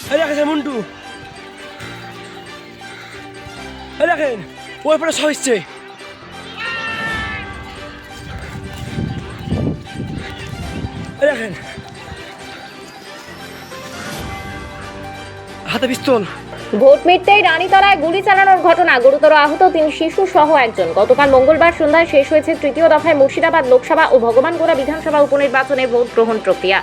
দেখেন মন্টু, দেখেন ওই পরে সব এসছে। দেখেন হাতে পিস্তল। ভোট মিটতেই রানীতলায় গুলি চালানোর ঘটনা, গুরুতর আহত 3 শিশু সহ একজন। গতকাল মঙ্গলবার সন্ধ্যায় শেষ হয়েছে তৃতীয় দফায় মুর্শিদাবাদ লোকসভা ও ভগবানগোড়া বিধানসভা উপনির্বাচনের ভোট গ্রহণ প্রক্রিয়া।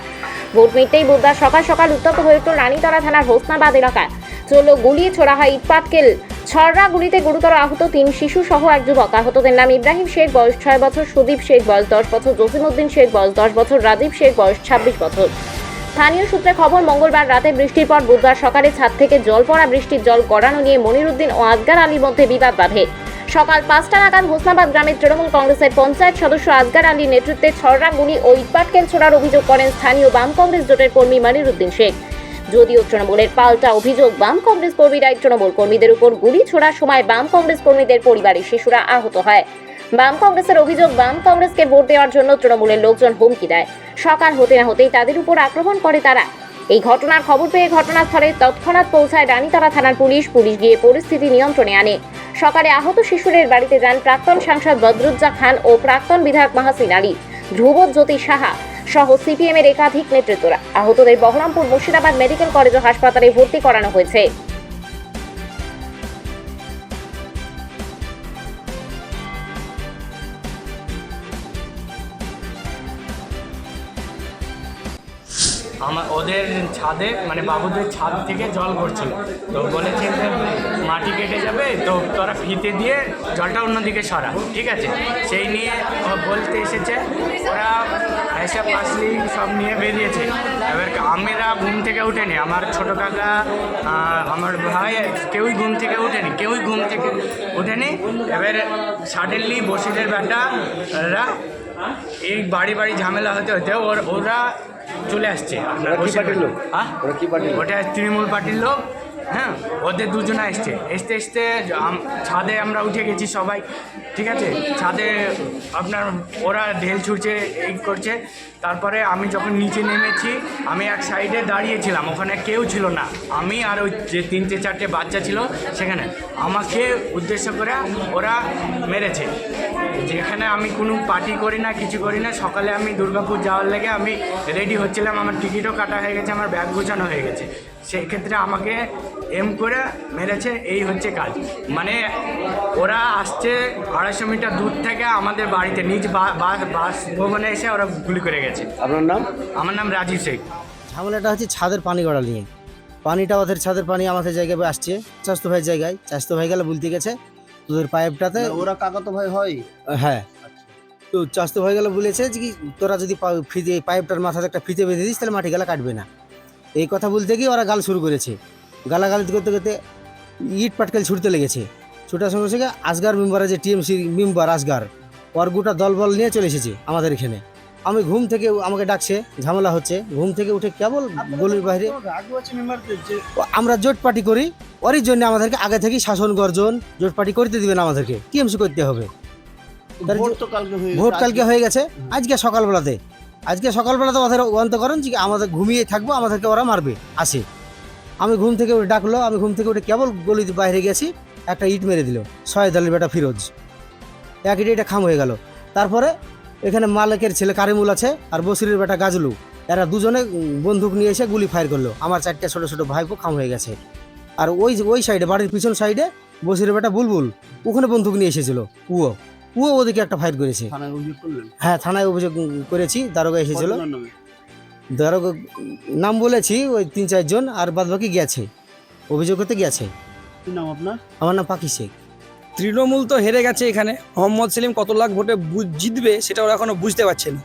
ভোট মিটতেই বুধবার সকাল সকাল উত্তপ্ত হয়ে উঠল রানীতলা থানার হোসনাবাদ এলাকায়। চলল গুলি, ছোড়া হয় ইটপাটকেল। ছররা গুলিতে গুরুতর আহত 3 শিশু সহ এক যুবক। আহতদের নাম ইব্রাহিম শেখ বয়স 6 বছর, সুদীপ শেখ বয়স 10 বছর, জসিমউদ্দিন শেখ বয়স 10 বছর, রাজীব শেখ বয়স 26 বছর। স্থানীয় সূত্রে খবর, মঙ্গলবার রাতে বৃষ্টির পর বুধবার সকালে ছাদ থেকে জল পড়া বৃষ্টির জল গড়ানো নিয়ে মনিরুদ্দিন ও আজগার আলীর মধ্যে বিবাদ বাধে। সকাল 5টা নাগাদ হোসনাবাদ গ্রামের তৃণমূল কংগ্রেসের পঞ্চায়েত সদস্য আজগার আলীর নেতৃত্বে ছররা গুলি ও ইটপাটকেল ছোড়ার অভিযোগ করেন স্থানীয় বাম কংগ্রেস জোটের কর্মী মনিরুদ্দিন শেখ। যদিও তৃণমূলের পাল্টা অভিযোগ, বাম কংগ্রেস কর্মীরাই তৃণমূল কর্মীদের উপর গুলি ছোড়ার সময় বাম কংগ্রেস কর্মীদের পরিবারের শিশুরা আহত হয়। বাম কংগ্রেসের অভিযোগ, বাম কংগ্রেসকে ভোট দেওয়ার জন্য তৃণমূলের লোকজন হুমকি দেয়। সকাল হতে না হতেই তাদের উপর আক্রমণ করে তারা। এই ঘটনার খবর পেয়ে ঘটনাস্থলে তৎক্ষণাৎ পৌঁছায় রানীতলা থানার পুলিশ গিয়ে পরিস্থিতি নিয়ন্ত্রণে আনে। সকালে আহত শিশুদের বাড়িতে যান প্রাক্তন সাংসদ বদরুজ্জা খান ও প্রাক্তন বিধায়ক মাহাসিন আলী, ধ্রুবজ্যোতি সাহা সহ সিপিএম এর একাধিক নেতৃত্বরা। আহতদের বহরমপুর মুর্শিদাবাদ মেডিকেল কলেজ ও হাসপাতালে ভর্তি করানো হয়েছে। ওদের ছাদে মানে বাবুদের ছাদ থেকে জল পড়ছিল, তো বলেছে যে মাটি কেটে যাবে, তো তোরা ফিতে দিয়ে জলটা অন্যদিকে সরা, ঠিক আছে। সেই নিয়ে বলতে এসেছে, ওরা এসে পাশলি সব নিয়ে বেরিয়েছে। এবার আমরা ঘুম থেকে উঠেনি, আমার ছোটো কাকা, আমার ভাই, কেউই ঘুম থেকে উঠেনি। এবার সাডেনলি বসিরের ব্যাটারা এই বাড়ি ঝামেলা হতে ওরা চলে আসছে। ওটা তৃণমূল পার্টির লোক, হ্যাঁ। ওদের দুজনে আসতে ছাদে আমরা উঠে গেছি সবাই, ঠিক আছে। ছাদে আপনার ওরা ঢেল ছুটছে, এই করছে। তারপরে আমি যখন নিচে নেমেছি, আমি এক সাইডে দাঁড়িয়েছিলাম, ওখানে কেউ ছিল না, আমি আর ওই যে 3-4টে বাচ্চা ছিল সেখানে। আমাকে উদ্দেশ্য করে ওরা মেরেছে, যেখানে আমি কোনো পার্টি করি না, কিছু করি না। সকালে আমি দুর্গাপুর যাওয়ার লেগে আমি রেডি হচ্ছিলাম, আমার টিকিটও কাটা হয়ে গেছে, আমার ব্যাগ গোছানো হয়ে গেছে। সেই ক্ষেত্রে আমাকে এম করে মেরেছে, এই হচ্ছে কাজ। মানে ওরা আসছে 250 মিটার দূর থেকে আমাদের বাড়িতে নিজ বাসভবনে এসে ওরা গুলি করে গেছে। আপনার নাম? আমার নাম রাজীব শেখ। ঝামেলাটা হচ্ছে ছাদের পানি গড়া নিয়ে। পানিটা ওদের ছাদের পানি আমাদের জায়গায় আসছে, চাষতো ভাইয়ের জায়গায়। চাষতো ভাই গেলে বলতে গেছে তোদের পাইপটাতে, ওরা কাকাতো ভাই হয়? হ্যাঁ। তো চাষতো ভাই গেলে বলেছে যে কি তোরা যদি ফিতে পাইপটার মাথাতে একটা ফিতে বেঁধে দিস তাহলে মাটি গেলা কাটবে না। এই কথা বলতে গিয়ে ওরা গাল শুরু করেছে। গালাগালি করতে করতে ইট পাটকেল ছুটতে লেগেছে। ছুটার সঙ্গে সঙ্গে আসগার মেম্বারের যে টিএমসি মেম্বার আসগার, ওর গোটা দলবল নিয়ে চলে এসেছে আমাদের এখানে। আমি ঘুম থেকে, আমাকে ডাকছে, ঝামেলা হচ্ছে, ঘুম থেকে উঠে কেবল গলির বাইরে। আমরা জোট পার্টি করি, ওরই জন্য আমাদেরকে আগে থেকেই শাসন গর্জন, জোট পার্টি করতে দিবেন, আমাদেরকে টিএমসি করতে হবে। ভোট কালকে হয়ে গেছে, আজকে সকালবেলাতে ওদের অন্তকরণ যে আমাদের ঘুমিয়ে থাকবো, আমাদেরকে ওরা মারবে আসে। আমি ঘুম থেকে উঠে ডাকলো, আমি ঘুম থেকে উঠে কেবল গলির বাইরে গেছি, একটা ইট মেরে দিল সৈয়দ আলীর বেটা ফিরোজ, এক ইট, এটা খাম হয়ে গেল। তারপরে এখানে মালিকের ছেলে কারিমুল আছে আর বসিরের বেটা গাজলু, এরা দুজনে বন্দুক নিয়ে এসে গুলি ফায়ার করলো। আমার 4টে ছোটো ছোটো ভাইপো খাম হয়ে গেছে। আর ওই সাইডে, বাড়ির পিছন সাইডে বসিরের বেটা বুলবুল, ওখানে বন্দুক নিয়ে এসেছিল, ওদিকে একটা ফায়ার করেছে। হ্যাঁ, থানায় অভিযোগ করেছি, দারোগা এসেছিল, দারোগা নাম বলেছি, ওই 3-4 জন, আর বাদ বাকি গেছে, অভিযোগ করতে গেছে। কি নাম আপনার? আমার নাম পাখি শেখ। তৃণমূল তো হেরে গেছে এখানে, মোহাম্মদ সেলিম কত লাখ ভোটে জিতবে সেটা ওরা এখনও বুঝতে পারছে না।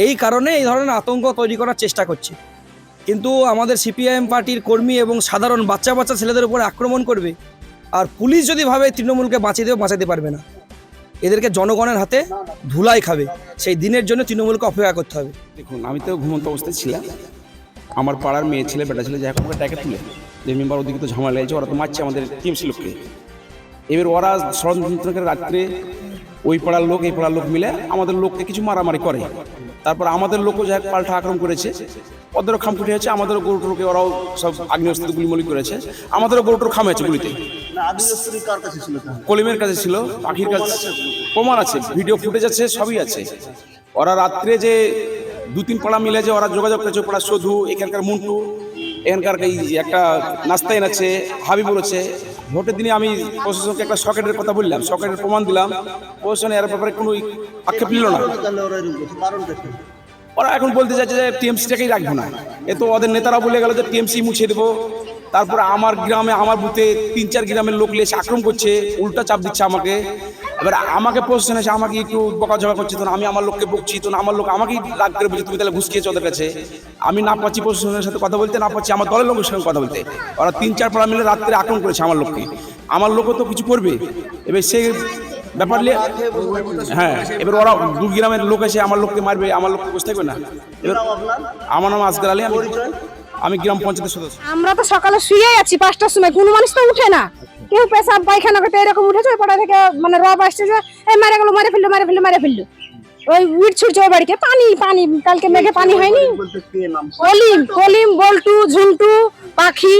এই কারণে এই ধরনের আতঙ্ক তৈরি করার চেষ্টা করছে। কিন্তু আমাদের সিপিআইএম পার্টির কর্মী এবং সাধারণ বাচ্চা ছেলেদের উপর আক্রমণ করবে, আর পুলিশ যদি ভাবে তৃণমূলকে বাঁচাতে পারবে না, এদেরকে জনগণের হাতে ধুলাই খাবে। সেই দিনের জন্য তৃণমূলকে অপেক্ষা করতে হবে। দেখুন, আমি তো ঘুমন্ত অবস্থায় ছিলাম, আমার পাড়ার মেয়ে ছেলে বেটা ছেলে যাই হোক ট্যাকে তুলে যে মেম্বার ওদিকে তো ঝামেলা লেগেছে, ওরা তো মারছে আমাদের টিএমসি লোককে। এবার ওরা ষড়যন্ত্র করে রাত্রে ওই পাড়ার লোক এই পাড়ার লোক মিলে আমাদের লোককে কিছু মারামারি করে। তারপর আমাদের লোকও যাই পাল্টা আক্রমণ করেছে, ওদেরও খাম ফুটে আছে, আমাদেরও গরুটুরুকে ওরাও সব আগ্নেয়াস্ত্র গুলিমলি করেছে, আমাদেরও গরুটুর খাম হয়েছে গুলিতে। না আগ্নেয়াস্ত্র কার কাছে ছিল তাহলে? কলিমের কাছে ছিল, পাখির কাছে প্রমাণ আছে, ভিডিও ফুটেজ আছে, সবই আছে। ওরা রাত্রে যে 2-3 পাড়া মিলে যে ওরা যোগাযোগ করেছে, পাড়া সধু, এখানকার মুন্টু, এখানকার এই একটা নাস্তাইন আছে, হাবিবুর আছে। ভোটের দিনে আমি প্রশাসনকে একটা সকেটের কথা বললাম, সকেটের প্রমাণ দিলাম, প্রশাসন এর ব্যাপারে কোনো আক্ষেপ নিল না। তাহলে ওরা এরকম করছে, কারণটা কি? ওরা এখন বলতে চাইছে যে টিএমসিটাকেই রাখবো না। এ তো ওদের নেতারা বলে গেল যে টিএমসি মুছে দেবো। তারপরে আমার গ্রামে, আমার বুথে 3-4 গ্রামের লোক এসে আক্রমণ করছে, উল্টা চাপ দিচ্ছে আমাকে। এবার আমাকে প্রশ্ন এসে আমাকে একটু বকাঝকা করছে, তো আমি আমার লোককে বকছি, তো আমার লোক আমাকেই রাগ করে বলছে তুমি তাহলে ঘুষ খেয়েছো ওদের কাছে। আমি না পাচ্ছি প্রশাসনের সাথে কথা বলতে, না পাচ্ছি আমার দলের লোকের সঙ্গে কথা বলতে। ওরা 3-4 পাড়া মিলে রাত্রে আক্রমণ করেছে আমার লোককে। আমার লোকও তো কিছু করবে, এবার সে ব্যাপার নিয়ে, হ্যাঁ, এবার ওরা 2 গ্রামের লোক এসে আমার লোককে মারবে, আমার লোককে বসে থাকবে না। এবার আমার নাম আসগার আলী, আমি গ্রাম পঞ্চায়েতের সদস্য। আমরা তো সকালে শুয়ে আছি 5টার সময়, কোনো মানুষ তো উঠে না, কেউ পেশাব পায়খানা করতে এরকম উঠেছে, ওই পাড়া থেকে মানে রব আসছে যে এই মারে গেলো, মারে ফেললো। ওই উইট ছুটছে ওই বাড়িকে, পানি, কালকে মেঘে পানি হয়নি। বলতে কে নাম? কলিম, বল্টু, ঝুন্টু, পাখি,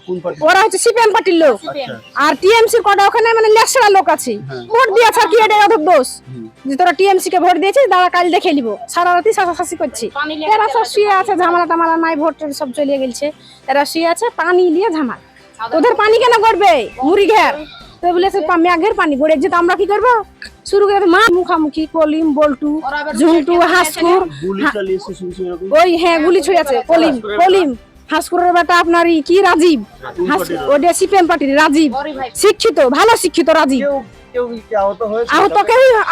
কোন পার্টি? ওরা হচ্ছে সিপিএম পার্টির লোক। আর টিএমসির কটা ওখানে মানে লেকচারা লোক আছে, ভোট দিয়েছে আর কি, এটা ওদের দোষ যে তোরা টিএমসি কে ভোট দিয়েছিস, দাঁড়া কাল দেখে নিবো। সারা রাতি শাসাশাসি করছি, এরা সব শুয়ে আছে, ঝামেলা টামালা নাই, ভোট সব চলে গেছে, এরা শুয়ে আছে, পানি নিয়ে ঝামেলা। ওদের পানি কেন করবে, মুড়ি ঘের তো বলেছে মেঘের পানি গড়ে যেত, আমরা কি করবো? শুরু করে মা মুখামুখি, কলিম, বল্টু, ঝুন্টু, হাসকুর, গুলি চালিয়েছে শুনছি এরকম। ওই হ্যাঁ গুলি ছুঁয়েছে। কলিম হাসকুরের বেটা আপনার কি রাজীব, ওটা সিপিএম পার্টির রাজীব, শিক্ষিত, ভালো শিক্ষিত রাজীব। কেউ কি আহত হয়েছে?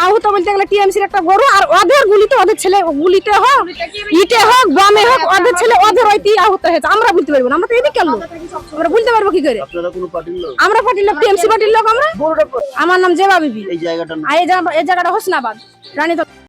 আহত বলতে গেলে টিএমসির একটা গরু, আর ওদের গুলিতে, ওদের ছেলে গুলিতে হোক, ইটে হোক, বমে হোক, ওদের ছেলে ওদের ওইটি আহত হয়েছে। আমরা বলতে পারবো না, আমরা তো এদিকে লোক, আমরা বলতে পারবো কি করে? আপনারা কোনো পার্টির লোক? আমরা পার্টির লোক, টিএমসি পার্টির লোক আমরা। আমার নাম জেবা বিবি। এই জায়গাটা এই জায়গাটা হোসনাবাদ, রানী।